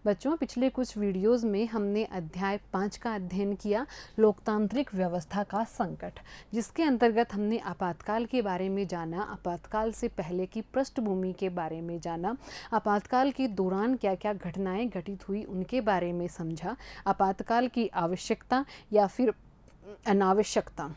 बच्चों, पिछले कुछ वीडियोस में हमने अध्याय 5 का अध्ययन किया, लोकतांत्रिक व्यवस्था का संकट, जिसके अंतर्गत हमने आपातकाल के बारे में जाना, आपातकाल से पहले की पृष्ठभूमि के बारे में जाना, आपातकाल के दौरान क्या क्या घटनाएं घटित हुई उनके बारे में समझा, आपातकाल की आवश्यकता या फिर अनावश्यकता,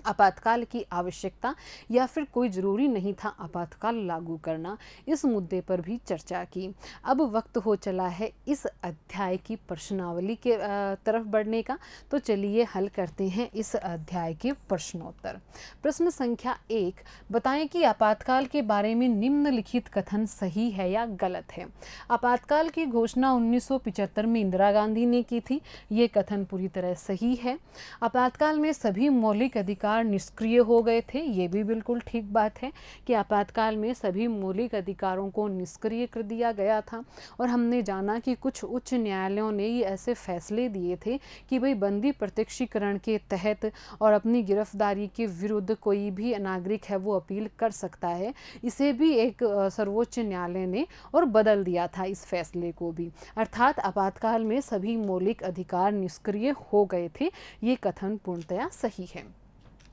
आपातकाल की आवश्यकता या फिर कोई ज़रूरी नहीं था आपातकाल लागू करना, इस मुद्दे पर भी चर्चा की। अब वक्त हो चला है इस अध्याय की प्रश्नावली के तरफ बढ़ने का, तो चलिए हल करते हैं इस अध्याय के प्रश्नोत्तर। प्रश्न संख्या 1, बताएं कि आपातकाल के बारे में निम्नलिखित कथन सही है या गलत है। आपातकाल की घोषणा 1975 में इंदिरा गांधी ने की थी, ये कथन पूरी तरह सही है। आपातकाल में सभी मौलिक अधिकार निष्क्रिय हो गए थे, ये भी बिल्कुल ठीक बात है कि आपातकाल में सभी मौलिक अधिकारों को निष्क्रिय कर दिया गया था। और हमने जाना कि कुछ उच्च न्यायालयों ने ये ऐसे फैसले दिए थे कि भाई बंदी प्रत्यक्षीकरण के तहत और अपनी गिरफ्तारी के विरुद्ध कोई भी नागरिक है वो अपील कर सकता है। इसे भी एक सर्वोच्च न्यायालय ने और बदल दिया था इस फैसले को भी, अर्थात आपातकाल में सभी मौलिक अधिकार निष्क्रिय हो गए थे। ये कथन पूर्णतया सही है।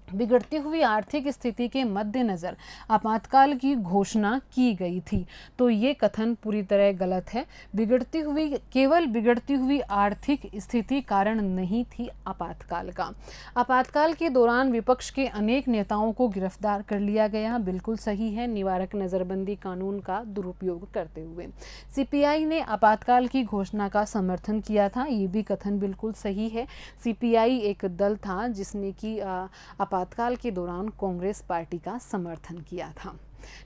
बिगड़ती हुई आर्थिक स्थिति के मद्देनज़र आपातकाल की घोषणा की गई थी, तो ये कथन पूरी तरह गलत है। केवल बिगड़ती हुई आर्थिक स्थिति कारण नहीं थी आपातकाल का। आपातकाल के दौरान विपक्ष के अनेक नेताओं को गिरफ्तार कर लिया गया, बिल्कुल सही है, निवारक नज़रबंदी कानून का दुरुपयोग करते हुए। सीपीआई ने आपातकाल की घोषणा का समर्थन किया था, ये भी कथन बिल्कुल सही है। सीपीआई एक दल था जिसने कि आपातकाल के दौरान कांग्रेस पार्टी का समर्थन किया था।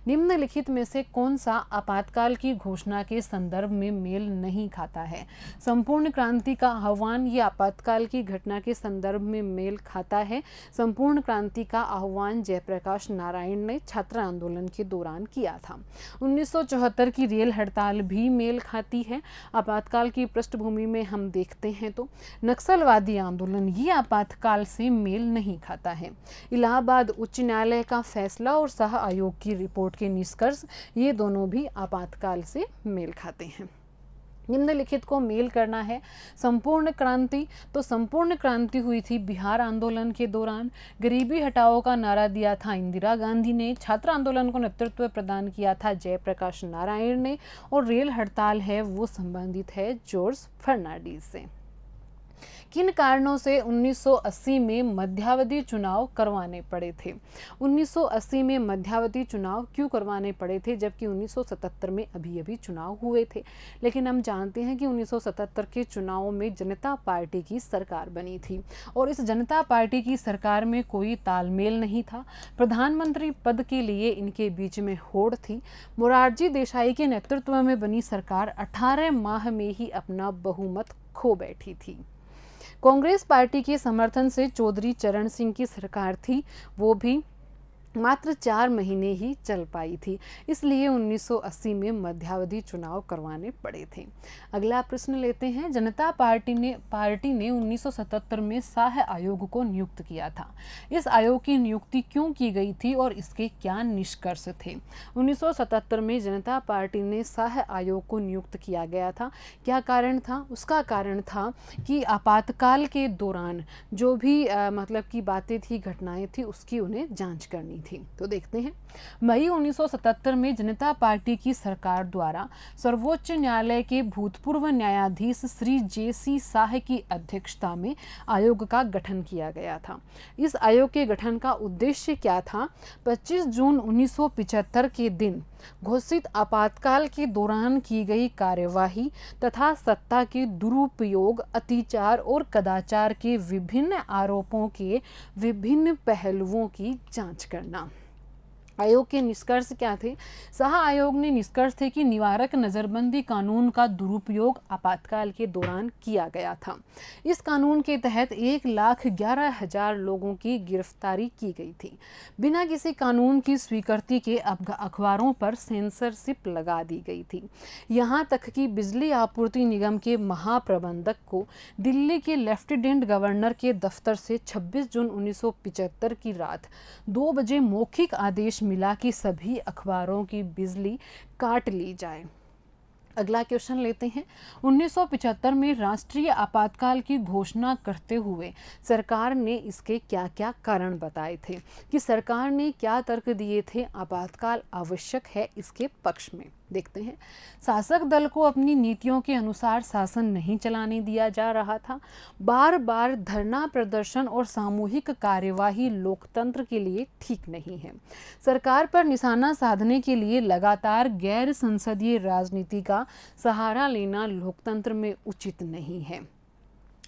निम्नलिखित में से कौन सा आपातकाल की घोषणा के संदर्भ में मेल नहीं खाता है। संपूर्ण क्रांति का आह्वान ये आपातकाल की घटना के संदर्भ में मेल खाता है। संपूर्ण क्रांति का आह्वान जयप्रकाश नारायण ने छात्र आंदोलन के दौरान किया था। 1974 की रेल हड़ताल भी मेल खाती है। आपातकाल की पृष्ठभूमि में हम देखते हैं तो नक्सलवादी आंदोलन ये आपातकाल से मेल नहीं खाता है। इलाहाबाद उच्च न्यायालय का फैसला और शाह आयोग की रिपोर्ट के निष्कर्ष ये दोनों भी आपातकाल से मेल खाते हैं। निम्नलिखित को मेल करना है। संपूर्ण क्रांति, तो संपूर्ण क्रांति हुई थी बिहार आंदोलन के दौरान। गरीबी हटाओ का नारा दिया था इंदिरा गांधी ने। छात्र आंदोलन को नेतृत्व प्रदान किया था जयप्रकाश नारायण ने। और रेल हड़ताल है वो संबंधित है जॉर्ज फर्नांडीज से। किन कारणों से 1980 में मध्यावधि चुनाव करवाने पड़े थे। 1980 में मध्यावधि चुनाव क्यों करवाने पड़े थे, जबकि 1977 में अभी चुनाव हुए थे। लेकिन हम जानते हैं कि 1977 के चुनावों में जनता पार्टी की सरकार बनी थी और इस जनता पार्टी की सरकार में कोई तालमेल नहीं था। प्रधानमंत्री पद के लिए इनके बीच में होड़ थी। मोरारजी देसाई के नेतृत्व में बनी सरकार 18 माह में ही अपना बहुमत खो बैठी थी। कांग्रेस पार्टी के समर्थन से चौधरी चरण सिंह की सरकार थी, वो भी मात्र 4 महीने ही चल पाई थी, इसलिए 1980 में मध्यावधि चुनाव करवाने पड़े थे। अगला प्रश्न लेते हैं। जनता पार्टी ने 1977 में शाह आयोग को नियुक्त किया था। इस आयोग की नियुक्ति क्यों की गई थी और इसके क्या निष्कर्ष थे। 1977 में जनता पार्टी ने शाह आयोग को नियुक्त किया गया था। क्या कारण था? उसका कारण था कि आपातकाल के दौरान जो भी मतलब की बातें थी, घटनाएं थी, उसकी उन्हें जांच करनी थी। तो देखते हैं। मई 1977 में जनता पार्टी की सरकार द्वारा सर्वोच्च न्यायालय के भूतपूर्व न्यायाधीश श्री जे.सी. शाह की अध्यक्षता में आयोग का गठन किया गया था। इस आयोग के गठन का उद्देश्य क्या था? 25 जून 1975 के दिन घोषित आपातकाल के दौरान की गई कार्यवाही तथा सत्ता के दुरुपयोग, अत्याचार और कदाचार के विभिन्न आरोपों के विभिन्न पहलुओं की जांच करना। आयोग के निष्कर्ष क्या थे? शाह आयोग ने निष्कर्ष थे कि निवारक नज़रबंदी कानून का दुरुपयोग आपातकाल के दौरान किया गया था। इस कानून के तहत 1,11,000 लोगों की गिरफ्तारी की गई थी। बिना किसी कानून की स्वीकृति के अखबारों पर सेंसरशिप लगा दी गई थी। यहाँ तक कि बिजली आपूर्ति निगम के महाप्रबंधक को दिल्ली के लेफ्टिनेंट गवर्नर के दफ्तर से 26 जून 1975 की रात 2 बजे मौखिक आदेश मिला कि सभी अखबारों की बिजली काट ली जाए। अगला क्वेश्चन लेते हैं। 1975 में राष्ट्रीय आपातकाल की घोषणा करते हुए सरकार ने इसके क्या क्या कारण बताए थे, कि सरकार ने क्या तर्क दिए थे आपातकाल आवश्यक है इसके पक्ष में। देखते हैं। शासक दल को अपनी नीतियों के अनुसार शासन नहीं चलाने दिया जा रहा था। बार बार धरना प्रदर्शन और सामूहिक कार्यवाही लोकतंत्र के लिए ठीक नहीं है। सरकार पर निशाना साधने के लिए लगातार गैर संसदीय राजनीति का सहारा लेना लोकतंत्र में उचित नहीं है।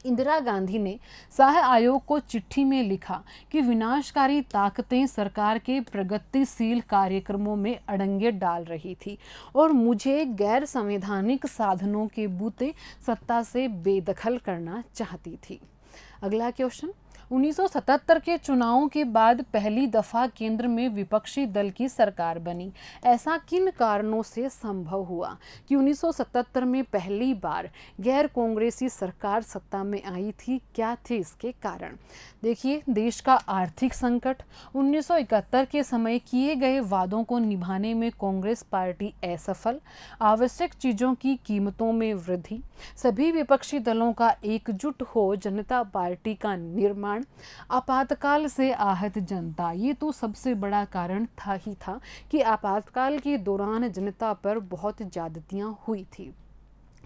इंदिरा गांधी ने शाह आयोग को चिट्ठी में लिखा कि विनाशकारी ताकतें सरकार के प्रगतिशील कार्यक्रमों में अड़ंगे डाल रही थी और मुझे गैर संवैधानिक साधनों के बूते सत्ता से बेदखल करना चाहती थी। अगला क्वेश्चन। 1977 के चुनावों के बाद पहली दफा केंद्र में विपक्षी दल की सरकार बनी। ऐसा किन कारणों से संभव हुआ कि 1977 में पहली बार गैर कांग्रेसी सरकार सत्ता में आई थी? क्या थे इसके कारण? देखिए, देश का आर्थिक संकट, 1971 के समय किए गए वादों को निभाने में कांग्रेस पार्टी असफल, आवश्यक चीजों की कीमतों में वृद्धि, सभी विपक्षी दलों का एकजुट हो जनता पार्टी का निर्माण, आपातकाल से आहत जनता। ये तो सबसे बड़ा कारण था कि आपातकाल के दौरान जनता पर बहुत ज्यादतियां हुई थी।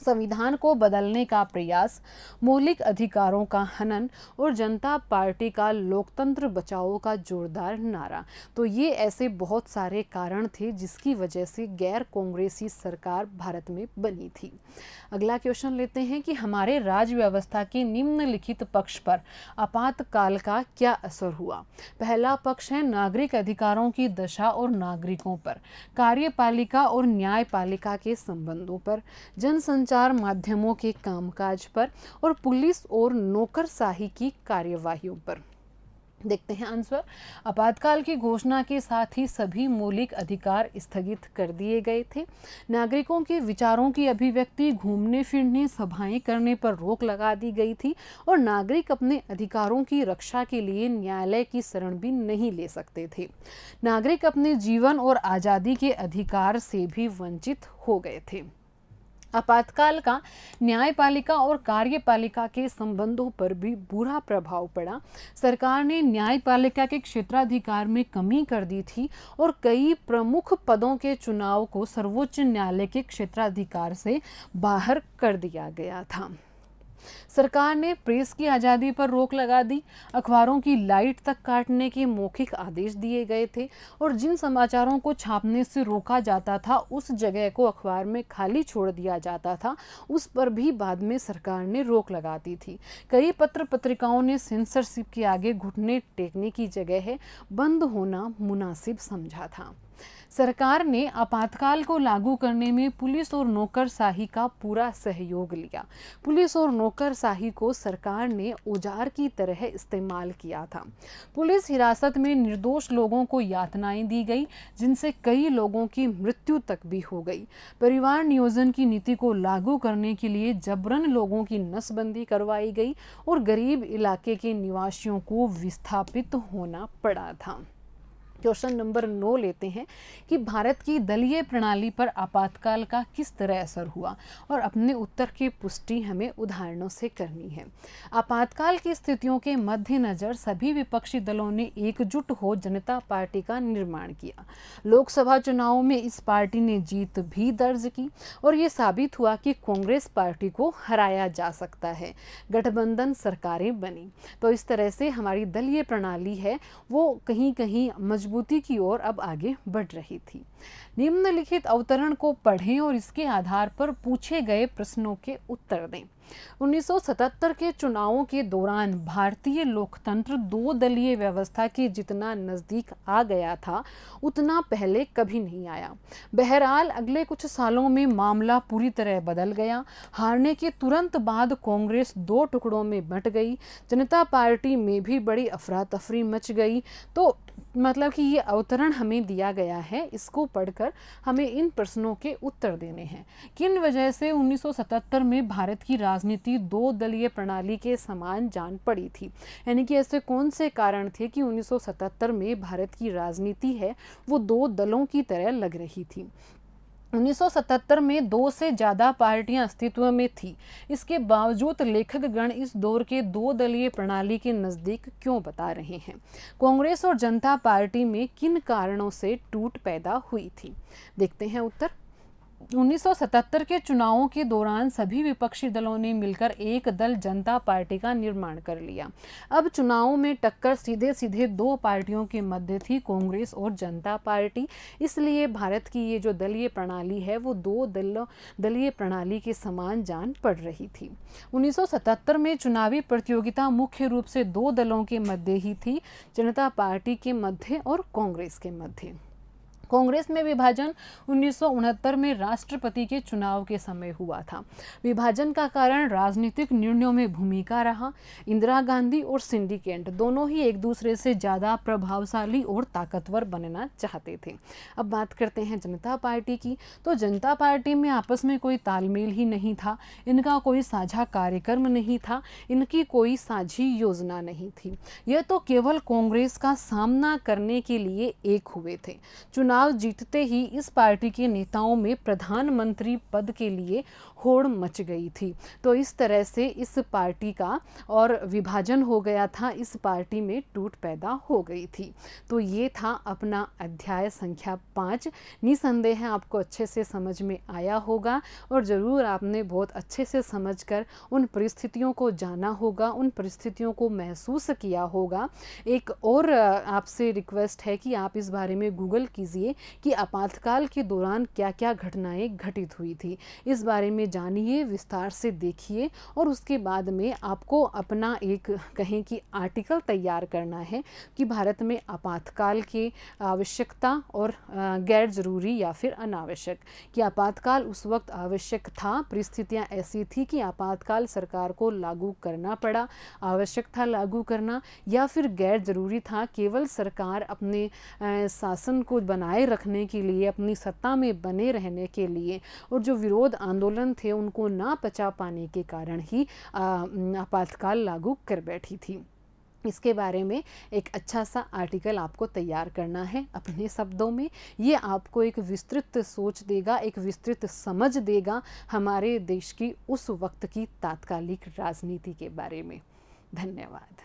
संविधान को बदलने का प्रयास, मौलिक अधिकारों का हनन और जनता पार्टी का लोकतंत्र बचाओ का जोरदार नारा। तो ये ऐसे बहुत सारे कारण थे जिसकी वजह से गैर कांग्रेसी सरकार भारत में बनी थी। अगला क्वेश्चन लेते हैं कि हमारे राज्य व्यवस्था के निम्नलिखित पक्ष पर आपातकाल का क्या असर हुआ। पहला पक्ष है नागरिक अधिकारों की दशा और नागरिकों पर, कार्यपालिका और न्यायपालिका के संबंधों पर, जनसंचार माध्यमों के कामकाज पर और पुलिस और नौकरशाही की कार्यवाहियों पर। देखते हैं आंसर। आपातकाल की घोषणा के साथ ही सभी मौलिक अधिकार स्थगित कर दिए गए थे। नागरिकों के विचारों की अभिव्यक्ति, घूमने फिरने, सभाएं करने पर रोक लगा दी गई थी और नागरिक अपने अधिकारों की रक्षा के लिए न्यायालय की शरण भी नहीं ले सकते थे। नागरिक अपने जीवन और आज़ादी के अधिकार से भी वंचित हो गए थे। आपातकाल का न्यायपालिका और कार्यपालिका के संबंधों पर भी बुरा प्रभाव पड़ा। सरकार ने न्यायपालिका के क्षेत्राधिकार में कमी कर दी थी और कई प्रमुख पदों के चुनाव को सर्वोच्च न्यायालय के क्षेत्राधिकार से बाहर कर दिया गया था। सरकार ने प्रेस की आज़ादी पर रोक लगा दी। अखबारों की लाइट तक काटने के मौखिक आदेश दिए गए थे और जिन समाचारों को छापने से रोका जाता था उस जगह को अखबार में खाली छोड़ दिया जाता था, उस पर भी बाद में सरकार ने रोक लगा दी थी। कई पत्र पत्रिकाओं ने सेंसरशिप के आगे घुटने टेकने की जगह बंद होना मुनासिब समझा था। सरकार ने आपातकाल को लागू करने में पुलिस और नौकरशाही का पूरा सहयोग लिया। पुलिस और नौकरशाही को सरकार ने औजार की तरह इस्तेमाल किया था। पुलिस हिरासत में निर्दोष लोगों को यातनाएं दी गई, जिनसे कई लोगों की मृत्यु तक भी हो गई। परिवार नियोजन की नीति को लागू करने के लिए जबरन लोगों की नसबंदी करवाई गई और गरीब इलाके के निवासियों को विस्थापित होना पड़ा था। क्वेश्चन नंबर 9 लेते हैं कि भारत की दलीय प्रणाली पर आपातकाल का किस तरह असर हुआ, और अपने उत्तर की पुष्टि हमें उदाहरणों से करनी है। आपातकाल की स्थितियों के मद्देनजर सभी विपक्षी दलों ने एकजुट हो जनता पार्टी का निर्माण किया। लोकसभा चुनावों में इस पार्टी ने जीत भी दर्ज की और ये साबित हुआ कि कांग्रेस पार्टी को हराया जा सकता है। गठबंधन सरकारें बनी। तो इस तरह से हमारी दलीय प्रणाली है वो कहीं कहीं मजबूती की ओर अब आगे बढ़ रही थी। निम्नलिखित अवतरण को पढ़ें और इसके आधार पर पूछे गए प्रश्नों के उत्तर दें। 1977 के चुनावों के दौरान भारतीय लोकतंत्र दो दलीय व्यवस्था के जितना नजदीक आ गया था उतना पहले कभी नहीं आया। बहरहाल अगले कुछ सालों में मामला पूरी तरह बदल गया। हारने के तुरंत बाद कांग्रेस दो टुकड़ों में बंट गई। जनता पार्टी में भी बड़ी अफरा तफरी मच गई। तो मतलब कि ये अवतरण हमें दिया गया है, इसको पढ़कर हमें इन प्रश्नों के उत्तर देने हैं। किन वजह से 1977 में भारत की राजनीति दो दलीय प्रणाली के समान जान पड़ी थी, यानी कि ऐसे कौन से कारण थे कि 1977 में भारत की राजनीति है वो दो दलों की तरह लग रही थी। 1977 में 2 से ज़्यादा पार्टियां अस्तित्व में थी। इसके बावजूद लेखकगण इस दौर के दो दलीय प्रणाली के नज़दीक क्यों बता रहे हैं? कांग्रेस और जनता पार्टी में किन कारणों से टूट पैदा हुई थी? देखते हैं उत्तर। 1977 के चुनावों के दौरान सभी विपक्षी दलों ने मिलकर एक दल जनता पार्टी का निर्माण कर लिया। अब चुनावों में टक्कर सीधे सीधे दो पार्टियों के मध्य थी, कांग्रेस और जनता पार्टी। इसलिए भारत की ये जो दलीय प्रणाली है वो दो दलीय प्रणाली के समान जान पड़ रही थी। 1977 में चुनावी प्रतियोगिता मुख्य रूप से दो दलों के मध्य ही थी, जनता पार्टी के मध्य और कांग्रेस के मध्य। कांग्रेस में विभाजन 1969 में राष्ट्रपति के चुनाव के समय हुआ था। विभाजन का कारण राजनीतिक निर्णयों में भूमिका रहा। इंदिरा गांधी और सिंडिकेट दोनों ही एक दूसरे से ज़्यादा प्रभावशाली और ताकतवर बनना चाहते थे। अब बात करते हैं जनता पार्टी की। तो जनता पार्टी में आपस में कोई तालमेल ही नहीं था, इनका कोई साझा कार्यक्रम नहीं था, इनकी कोई साझी योजना नहीं थी। यह तो केवल कांग्रेस का सामना करने के लिए एक हुए थे। चुनाव जीतते ही इस पार्टी के नेताओं में प्रधानमंत्री पद के लिए होड़ मच गई थी। तो इस तरह से इस पार्टी का और विभाजन हो गया था, इस पार्टी में टूट पैदा हो गई थी। तो ये था अपना अध्याय संख्या 5। निसंदेह आपको अच्छे से समझ में आया होगा और ज़रूर आपने बहुत अच्छे से समझकर उन परिस्थितियों को जाना होगा, उन परिस्थितियों को महसूस किया होगा। एक और आपसे रिक्वेस्ट है कि आप इस बारे में गूगल कीजिए कि आपातकाल के दौरान क्या क्या घटनाएं घटित हुई थी। इस बारे में जानिए, विस्तार से देखिए और उसके बाद में आपको अपना एक कहें कि आर्टिकल तैयार करना है कि भारत में आपातकाल की आवश्यकता और गैर ज़रूरी या फिर अनावश्यक। कि आपातकाल उस वक्त आवश्यक था, परिस्थितियां ऐसी थी कि आपातकाल सरकार को लागू करना पड़ा, आवश्यक था लागू करना, या फिर गैर ज़रूरी था, केवल सरकार अपने शासन को बनाए रखने के लिए, अपनी सत्ता में बने रहने के लिए और जो विरोध आंदोलन थे उनको ना पचा पाने के कारण ही आपातकाल लागू कर बैठी थी। इसके बारे में एक अच्छा सा आर्टिकल आपको तैयार करना है अपने शब्दों में। ये आपको एक विस्तृत सोच देगा, एक विस्तृत समझ देगा हमारे देश की उस वक्त की तात्कालिक राजनीति के बारे में। धन्यवाद।